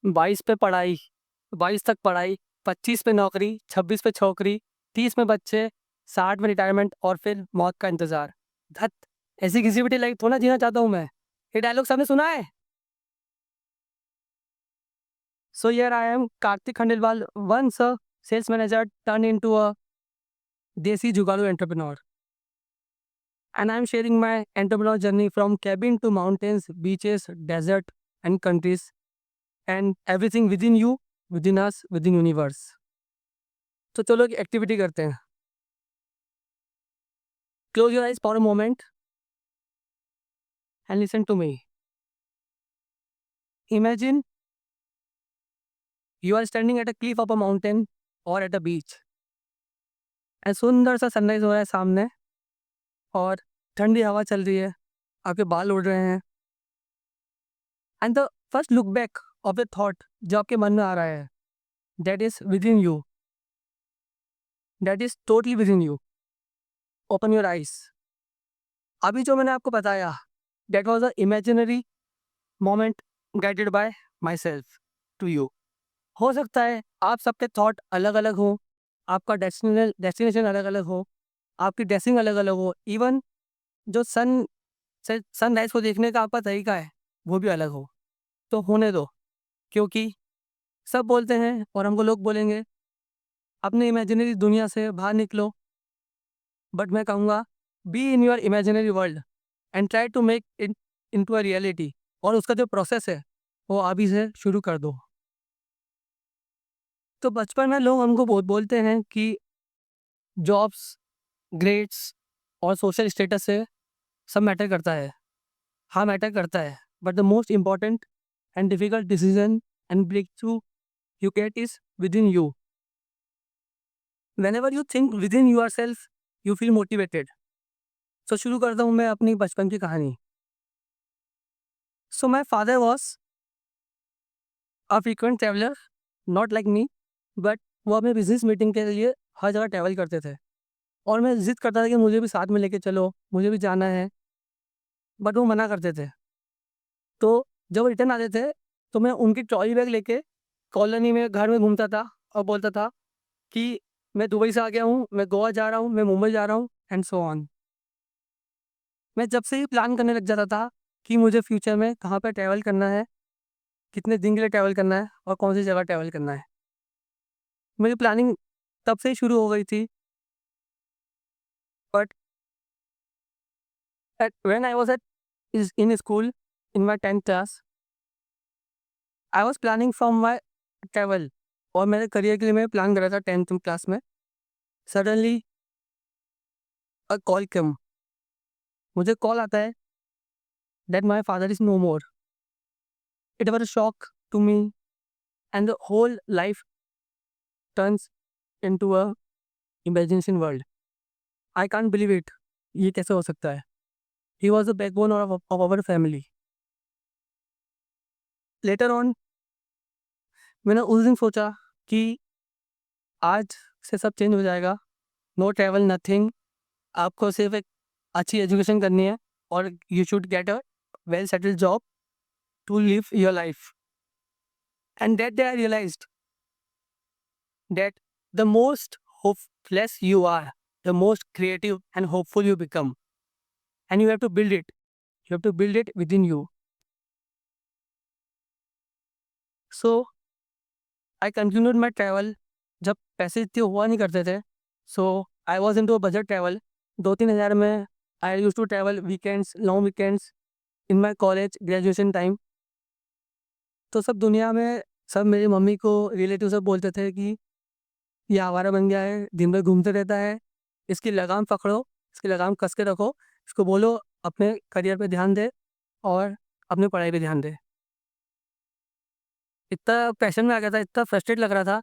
22 पे पढ़ाई, 22 तक पढ़ाई, 25 पे नौकरी, 26 पे छोकरी, 30 में बच्चे, 60 में रिटायरमेंट और फिर मौत का इंतज़ार। धत! ऐसी घिसी-पिटी लाइफ थोड़ा ना जीना चाहता हूँ मैं। ये डायलॉग सबने सुना है? So here I am Kartik Khandelwal, once a sales manager turned into a desi जुगाड़ू entrepreneur, and I am sharing my entrepreneurial journey from cabin to mountains, beaches, desert and countries and everything within you, within us, within universe. तो चलो एक activity करते हैं। Close your eyes for a moment and listen to me. Imagine you are standing at a cliff of a mountain और at a beach and सुंदर सा sunrise हो रहा है सामने और ठंडी हवा चल रही है, आपके बाल उड़ रहे हैं and the first look back of the thought जो आपके मन में आ रहा है, that is within you, that is totally within you. Open your eyes. अभी जो मैंने आपको बताया, that was a imaginary moment guided by myself to you. हो सकता है आप सबके थॉट अलग अलग हो, आपका डेस्टिनेशन अलग अलग हो, आपकी ड्रेसिंग अलग अलग हो, इवन जो सनराइज को देखने का आपका तरीका है वो भी अलग हो। तो होने दो, क्योंकि सब बोलते हैं और हमको लोग बोलेंगे अपने इमेजिनरी दुनिया से बाहर निकलो, बट मैं कहूँगा be in your imaginary world and try to make it into a reality. और उसका जो प्रोसेस है वो अभी से शुरू कर दो। तो बचपन में लोग हमको बोलते हैं कि जॉब्स, ग्रेड्स और सोशल स्टेटस से सब मैटर करता है। हाँ, मैटर करता है, but the most important and difficult decision and breakthrough you get is within you. Whenever you think within yourself you feel motivated. तो शुरू करता हूँ मैं अपनी बचपन की कहानी। So my father was a frequent traveller, not like me, but वो अपने बिजनेस मीटिंग के लिए हर जगह ट्रैवल करते थे और मैं ज़िद करता था कि मुझे भी साथ में लेके चलो, मुझे भी जाना है, बट वो मना करते थे। तो जब रिटर्न आते थे तो मैं उनकी ट्रॉली बैग लेके कॉलोनी में घर में घूमता था और बोलता था कि मैं दुबई से आ गया हूँ, मैं गोवा जा रहा हूँ, मैं मुंबई जा रहा हूँ एंड सो ऑन। मैं जब से ही प्लान करने लग जाता था कि मुझे फ्यूचर में कहाँ पे ट्रैवल करना है, कितने दिन के लिए ट्रैवल करना है और कौन सी जगह ट्रैवल करना है। मेरी प्लानिंग तब से ही शुरू हो गई थी, but at when I was at is in school in my 10th class I was planning from my travel और मेरे करियर के लिए मैं प्लान कर रहा था 10th क्लास में। सडनली अ कॉल कम, मुझे कॉल आता है that my father is no more. It was a shock to me and the whole life turns into a imagination world. I can't believe it, ये कैसे हो सकता है। He was the backbone of our family. Later on मैंने उस दिन सोचा कि आज से सब चेंज हो जाएगा, नो ट्रैवल नथिंग, आपको सिर्फ एक अच्छी एजुकेशन करनी है और you should get a well settled job to live your life. And that day I realised that the most hopeless you are, the most creative and hopeful you become. And you have to build it. You have to build it within you. So I continued my travel. जब पैसे इतने हुआ नहीं करते थे, so I was into a budget travel. 2-3 हज़ार में I used to travel weekends, long weekends in my college graduation time. तो सब दुनिया में सब मेरी मम्मी को रिलेटिव सब बोलते थे कि ये आवारा बन गया है, दिन भर घूमते रहता है, इसकी लगाम पकड़ो, इसकी लगाम कस के रखो, इसको बोलो अपने करियर पे ध्यान दे और अपनी पढ़ाई पे ध्यान दे। इतना प्रेशर में आ गया था, इतना फ्रस्ट्रेट लग रहा था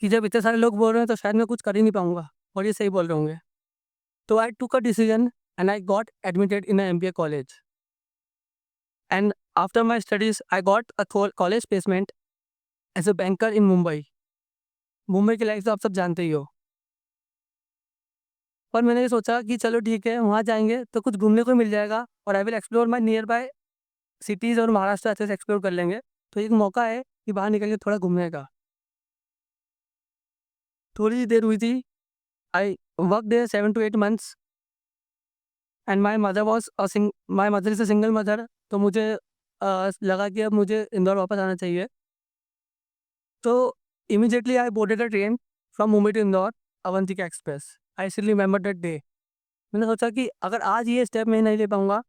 कि जब इतने सारे लोग बोल रहे हैं तो शायद मैं कुछ कर ही नहीं पाऊँगा और ये सही बोल रहे होंगे। तो I took a decision and I got admitted in a MBA college and after my studies I got a college placement as a banker in Mumbai. Mumbai की लाइफ तो आप सब जानते ही हो। पर मैंने ये सोचा कि चलो ठीक है, वहाँ जाएँगे तो कुछ घूमने को मिल जाएगा और I will explore my near by cities और महाराष्ट्र अच्छे से एक्सप्लोर कर लेंगे। तो एक मौका है कि बाहर निकल के थोड़ा घूमने का। थोड़ी सी देर हुई थी, I work there 7 to 8 months and my mother is a single mother. तो मुझे लगा कि अब मुझे इंदौर वापस आना चाहिए। तो immediately I boarded a train from Mumbai to Indore, Avantika express. I still remember that day. मैंने सोचा कि अगर आज ये स्टेप मैं नहीं ले पाऊँगा,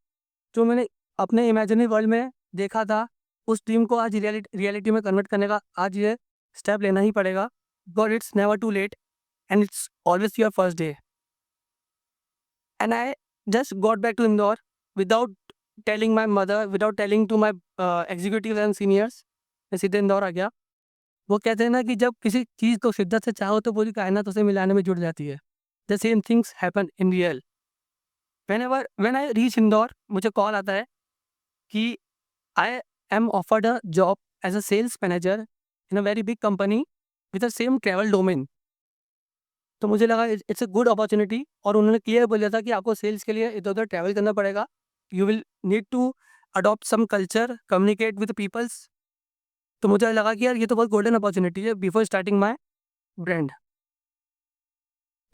जो मैंने अपने इमेजिनरी वर्ल्ड में देखा था, उस ड्रीम को आज रियलिटी में कन्वर्ट करने का आज ये स्टेप लेना ही पड़ेगा। Because it's never too late and it's always your first day. And I just got back to Indore without telling my mother, without telling to my executive and seniors. मैं सीधे इंदौर आ गया। वो कहते हैं ना कि जब किसी चीज़ को शिद्दत से चाहो तो पूरी कायनात उसे मिलाने में जुट जाती है। The same things happen in real. When I reach Indore, मुझे कॉल आता है कि I am offered a job as a sales manager in a very big company with the same travel domain. तो मुझे लगा इट्स अ गुड अपॉर्चुनिटी, और उन्होंने clear बोल दिया था कि आपको सेल्स के लिए इधर उधर ट्रैवल करना पड़ेगा। You will need to adopt some culture, communicate with peoples. तो मुझे लगा कि यार ये तो बहुत गोल्डन अपॉर्चुनिटी है बिफोर स्टार्टिंग माई ब्रांड।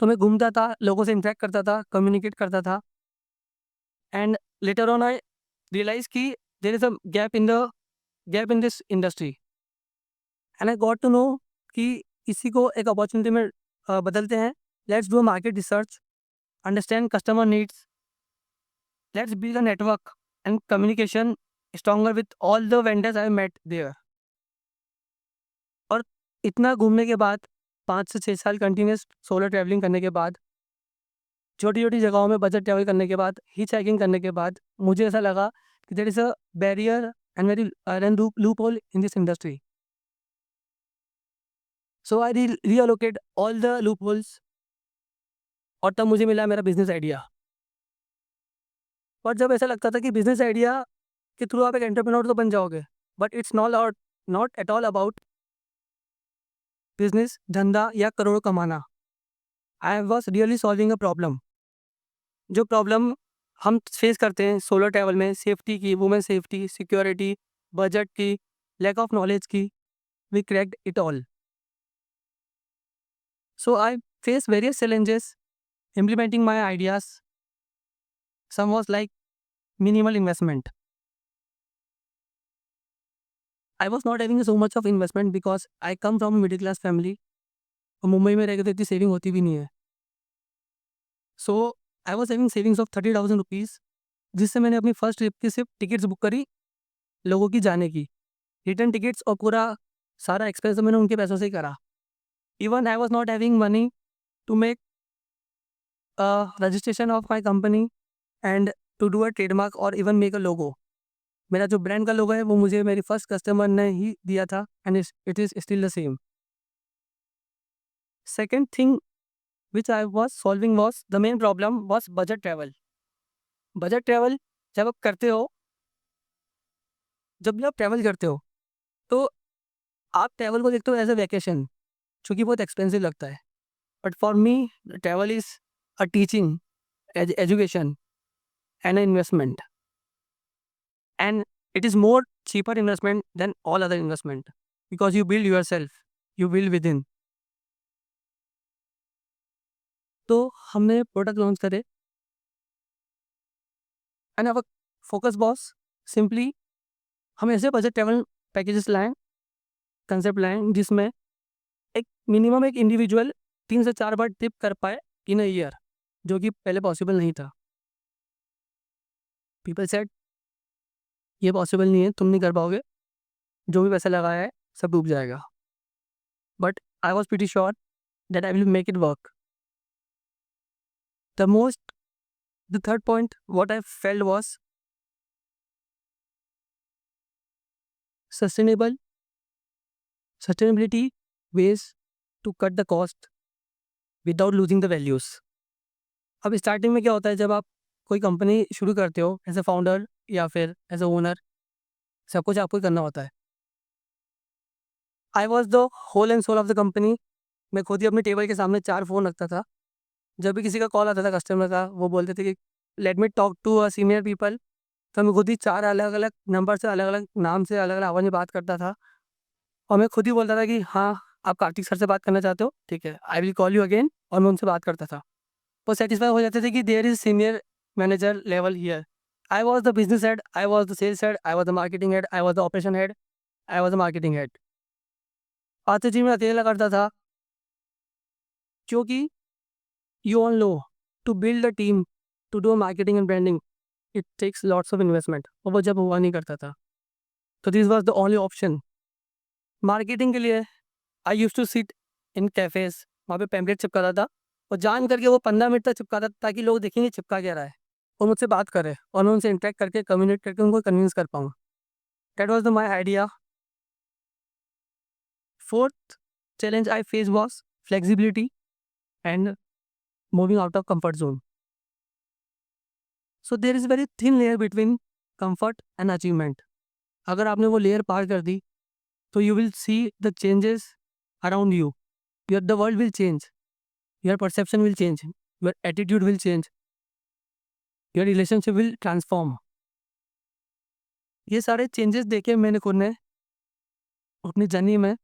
तो मैं घूमता था, लोगों से इंटरेक्ट करता था, कम्युनिकेट करता था, and later on I realize कि there is a gap in this industry, and I got to know कि इसी को एक अपॉर्चुनिटी में बदलते हैं। Let's do market research, understand customer needs, let's build a network and communication stronger with all the vendors I met there. और इतना घूमने के बाद, 5 से 6 साल कंटिन्यूस सोलो ट्रैवलिंग करने के बाद, छोटी-छोटी जगहों में बजट ट्रैवल करने के बाद, हिच हाइकिंग करने के बाद, मुझे ऐसा लगा कि there is a barrier and very and loophole in this industry. So I reallocate all the loopholes, और तब मुझे मिला मेरा बिज़नेस आइडिया। और जब ऐसा लगता था कि बिज़नेस आइडिया के थ्रू आप एक एंटरप्रेन्योर तो बन जाओगे, but it's not at all about business, धंधा या करोड़ों कमाना। I was really solving a problem. जो प्रॉब्लम हम फेस करते हैं सोलो ट्रैवल में, सेफ्टी की, वुमेन सेफ्टी, सिक्योरिटी, बजट की, लैक ऑफ नॉलेज की, we cracked it all. So I face various challenges implementing my ideas. Some was like minimal investment. I was not having so much of investment because I come from a middle class family, और मुंबई में रह के तो इतनी saving होती भी नहीं है। So I was having savings of 30,000 rupees, जिससे मैंने अपनी फर्स्ट ट्रिप की सिर्फ टिकट्स बुक करी, लोगों की जाने की, रिटर्न टिकट्स, और पूरा सारा एक्सपेंस मैंने उनके पैसों से ही करा। Even I was not having money to make registration of my company and to do a trademark और इवन मेक अ लोगो। मेरा जो ब्रांड का लोगो है वो मुझे मेरी फर्स्ट कस्टमर ने ही दिया था, and it is still the same. Second thing which I was solving was the main problem was budget travel. Budget travel जब आप करते हो, जब भी आप ट्रैवल करते हो, तो आप ट्रैवल को देखते हो एज अ वैकेशन, जो कि बहुत एक्सपेंसिव लगता है। But for me travel is a teaching, education and investment, and it is more cheaper investment than all other investment, because you build yourself, you build within। तो हमने product launch करे, and अब focus boss simply हम ऐसे budget travel packages लाएं, concept लाएं जिसमें एक मिनिमम एक इंडिविजुअल 3 से 4 बार ट्रिप कर पाए इन अ ईयर, जो कि पहले पॉसिबल नहीं था। पीपल सेड ये पॉसिबल नहीं है, तुम नहीं कर पाओगे, जो भी पैसा लगाया है सब डूब जाएगा। But I was pretty sure that I will make it work. The most The third point, what I felt was sustainability ways to cut the cost without losing the values। अब स्टार्टिंग में क्या होता है, जब आप कोई company शुरू करते हो एज अ फाउंडर या फिर एज अ ओनर, सब कुछ आपको ही करना होता है। I was the whole and soul of the company. मैं खुद ही अपने टेबल के सामने 4 फ़ोन रखता था। जब भी किसी का कॉल आता था कस्टमर का, वो बोलते थे कि let me talk to a senior people, तो मैं खुद ही 4 अलग अलग नंबर से, अलग अलग नाम से, अलग अलग आवाज़ में बात करता था। और मैं खुद ही बोलता था कि हाँ, आप कार्तिक सर से बात करना चाहते हो? ठीक है, I will call you again, और मैं उनसे बात करता था। वो सैटिस्फाई हो जाते थे कि there is senior manager level here. I was the business head, I was the sales head, I was the marketing head, I was the operation head, I was the marketing head. आते जी मैं अकेला करता था, क्योंकि you all know, to build a team, to do marketing and branding, it takes lots of investment, और वो जब हुआ नहीं करता था, तो this was the only option. Marketing के लिए I used to sit in cafes, वहाँ पे पैम्पलेट चिपकाता था, और जान करके वो 15 मिनट तक चिपकाता था ताकि लोग देखेंगे चिपका क्या रहा है, और मुझसे बात करे, और मैं उनसे इंटरेक्ट करके कम्युनिकेट करके उनको कन्विंस कर पाऊँ। That was the my idea. Fourth challenge I face was flexibility and moving out of comfort zone. So there is very thin layer between comfort and achievement. अगर आपने वो लेयर पार कर दी, तो you will see the changes around you, your the world will change, your perception will change, your attitude will change, your relationship will transform. ये सारे changes देखे मैंने खुद ने अपनी जर्नी में,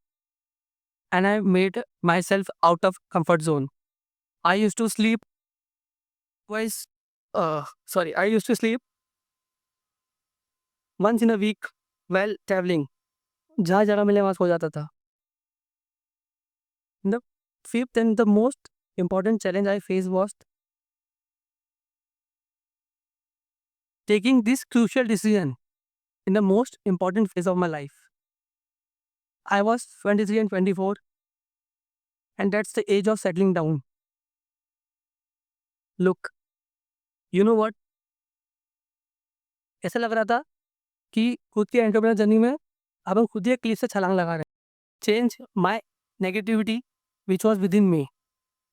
and I made myself out of comfort zone. I use to sleep wise I use to sleep once in a week well travelling. जहाँ जगह मिले वहाँ सो जाता था। The fifth and the most important challenge I faced was taking this crucial decision in the most important phase of my life. I was 23 and 24, and that's the age of settling down. Look, you know what? ऐसा लग रहा था कि खुद की entrepreneur journey में अब हम खुद ही एक क्लिफ से छलांग लगा रहे हैं। Change my negativity which was within me,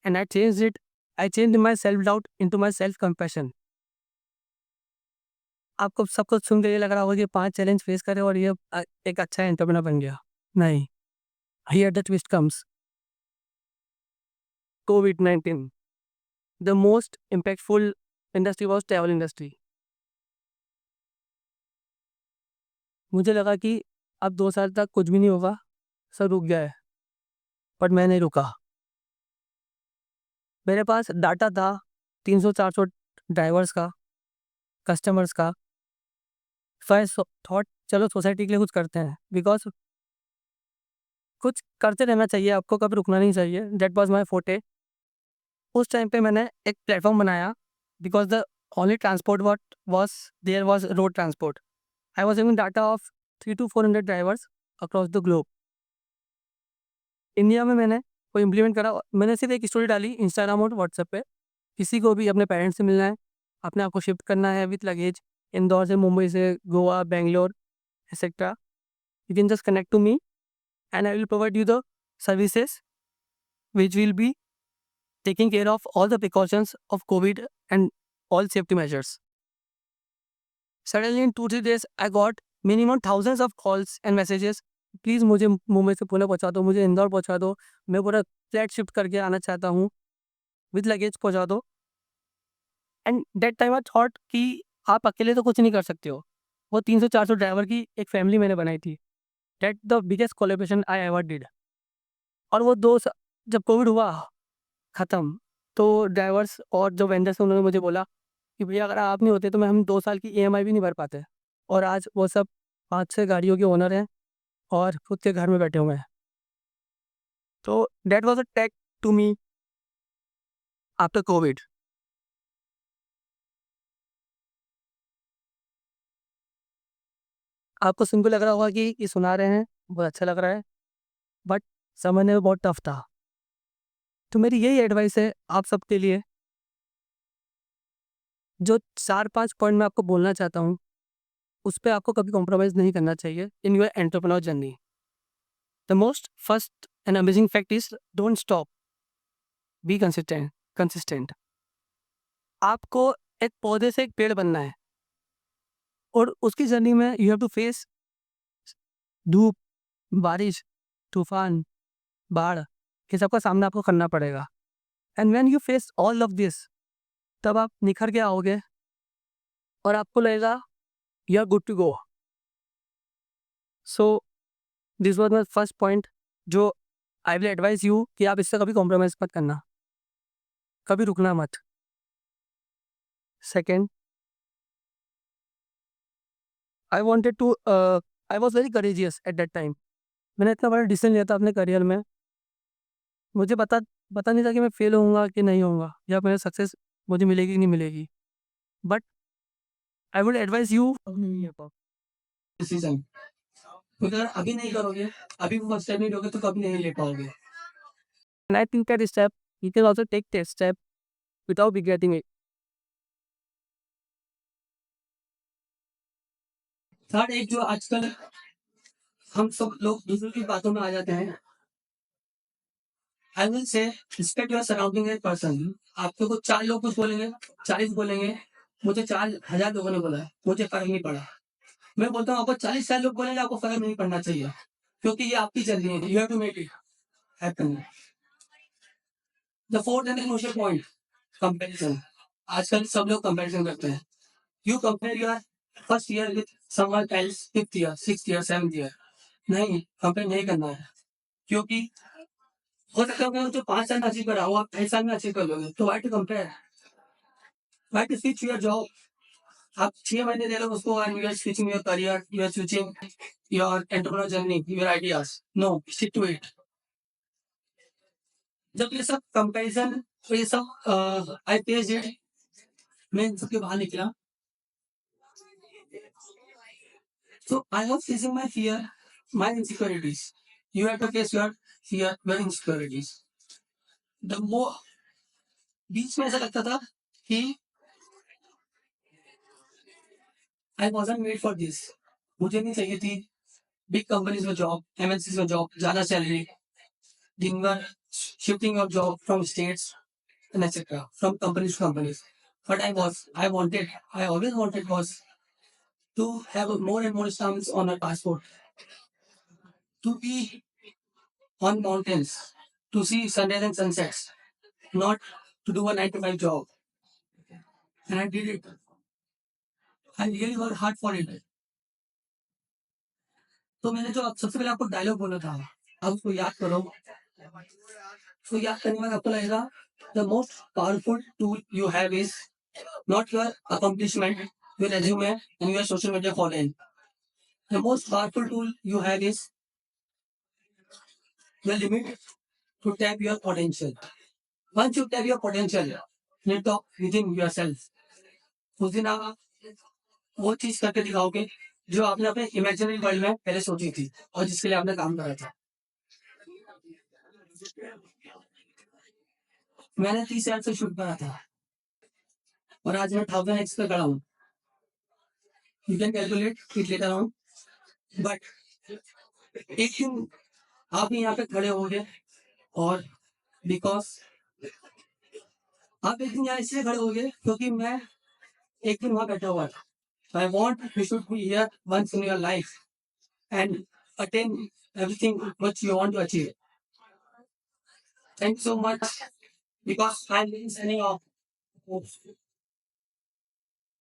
and I change it. I change myself doubt into myself compassion. आपको सब कुछ सुन के ये लग रहा होगा कि 5 चैलेंज फेस करे और ये एक अच्छा एंटरप्रेन्योर बन गया। नहीं, here the twist comes. COVID-19, the most impactful industry was travel industry. मुझे लगा कि अब 2 साल तक कुछ भी नहीं होगा, सब रुक गया है, बट मैं नहीं रुका। मेरे पास डाटा था 300-400 ड्राइवर्स का, कस्टमर्स का। सो आई थॉट चलो सोसाइटी के लिए कुछ करते हैं, बिकॉज़ कुछ करते रहना चाहिए आपको, कभी रुकना नहीं चाहिए। That was my forte. उस टाइम पे मैंने एक प्लेटफ़ॉर्म बनाया, because the only transport what was there was road transport. I was having data of 300 to 400 drivers across the globe. India में मैंने वो इम्प्लीमेंट करा। मैंने सिर्फ एक स्टोरी डाली इंस्टाग्राम और व्हाट्सएप पे, किसी को भी अपने पेरेंट्स से मिलना है, अपने आप को शिफ्ट करना है विथ लगेज, इंदौर से, मुंबई से, Goa, Bangalore etcetera, you can just connect to me and I will provide you the services which will be taking care of all the precautions of COVID and all safety measures. Suddenly in 2-3 days I got minimum thousands of calls and messages. Please मुझे मुंबई से पुणे पहुँचा दो, मुझे इंदौर पहुँचा दो, मैं पूरा flat shift करके आना चाहता हूँ, विद लगेज पहुँचा दो। And that time I thought कि आप अकेले तो कुछ नहीं कर सकते हो। वो 300-400 ड्राइवर की एक फैमिली मैंने बनाई थी। That the biggest collaboration I ever did. और वो जब कोविड हुआ ख़त्म, तो ड्राइवर्स और जो वेंडर्स हैं उन्होंने मुझे बोला कि भैया अगर आप नहीं होते तो मैं हम 2 साल की ईएमआई भी नहीं भर पाते। और आज वो सब 5-6 गाड़ियों के ओनर हैं और खुद के घर में बैठे हुए हैं। तो that was a take to me after Covid. आपको सुन के लग रहा होगा कि ये सुना रहे हैं, बहुत अच्छा लग रहा है, बट समझने में बहुत टफ था। तो मेरी यही एडवाइस है आप सबके लिए, जो 4-5 पॉइंट मैं आपको बोलना चाहता हूँ, उस पे आपको कभी कॉम्प्रोमाइज़ नहीं करना चाहिए in your entrepreneur journey. The most first and amazing fact is don't stop, be consistent. आपको एक पौधे से एक पेड़ बनना है, और उसकी जर्नी में यू हैव टू फेस धूप, बारिश, तूफान, बाढ़, ये सब का सामना आपको करना पड़ेगा। And when you face all of this, तब आप निखर के आओगे और आपको लगेगा you are good to go. So this was my first point जो आई विल एडवाइस यू कि आप इससे कभी कॉम्प्रोमाइज़ मत करना, कभी रुकना मत। Second, I wanted to I was very courageous at that time. मैंने इतना बड़ा डिसीजन लिया था अपने करियर में, मुझे पता पता नहीं था कि मैं फेल होऊंगा कि नहीं होऊंगा, या मेरे सक्सेस मुझे मिलेगी कि नहीं मिलेगी। But I would advise you decision, क्योंकि अगर अभी नहीं करोगे, अभी वो स्टेप नहीं लोगे तो कभी नहीं ले पाओगे। And I think that step, you can also take that step without regretting it. Third, एक जो आजकल हम सब लोग दूसरों की बातों में आ जाते हैं। I will say respect your surrounding and person. आपको कुछ 4 लोग कुछ बोलेंगे, 40 बोलेंगे, मुझे 4,000 लोगों ने बोला है, मुझे फर्क नहीं पड़ा। मैं बोलता हूँ आपको 40 लोग बोलेंगे, आपको फर्क नहीं पड़ना चाहिए, क्योंकि ये आपकी जर्नी है। You have to make it happen. The fourth and crucial point, comparison. आजकल सब लोग कंपैरिजन करते हैं। You compare your first year with someone else, 5th year, 6th year, 7th year. नहीं, कंपेयर नहीं करना है, क्योंकि हो सकता है मैं जो 5 साल में अचीव कर रहा हूँ, आप 2.5 साल में अचीव कर लोगे। तो why to compare, why to switch your job. आप 6 महीने दे लो उसको, and you are switching your career, you are switching your entrepreneur journey, your ideas. No, stick to it. जब ये सब कंपैरिजन, तो ये सब आई फेस्ड इट, मैं इन सबके बाहर निकला। So I was facing my fear, my insecurities. You have to face your fear, your insecurities. The more बीच में ऐसा लगता था कि आई वॉजंट मेड फॉर दिस, मुझे नहीं चाहिए थी बिग कंपनीज में जॉब, एमएनसीज में जॉब, ज्यादा सैलरी, दिन भर shifting of job from states and etc. from companies to companies. But I wanted, I always wanted was to have more and more stamps on a passport, to be on mountains, to see sunrise and sunsets, not to do a 9 to 5 job. And I did it. I really worked hard for it. तो मैंने जो सबसे पहले आपको dialogue बोला था, आप उसको याद करो। उसको याद करने के बाद आपको लगेगा the most powerful tool you have is not your accomplishment, your resume and your social media following. The most powerful tool you have is your limit to tap your potential. Once you tap your potential, you talk within yourself. उस दिन आप वो चीज करके दिखाओगे जो आपने अपने इमेजिनरी वर्ल्ड में पहले सोची थी और जिसके लिए आपने काम करा था। मैंने 30,000 से शुरू करा था और आज मैं 1000x पे खड़ा हूँ। You can calculate it later on. But एक दिन आप भी यहाँ पे खड़े होंगे, और बिकॉज आप एक दिन यहाँ इसलिए खड़े होंगे क्योंकि मैं एक दिन वहां बैठा हुआ था। I want you should be here once in your life and attain everything what you want to achieve. Thank you so much, because I'm signing off.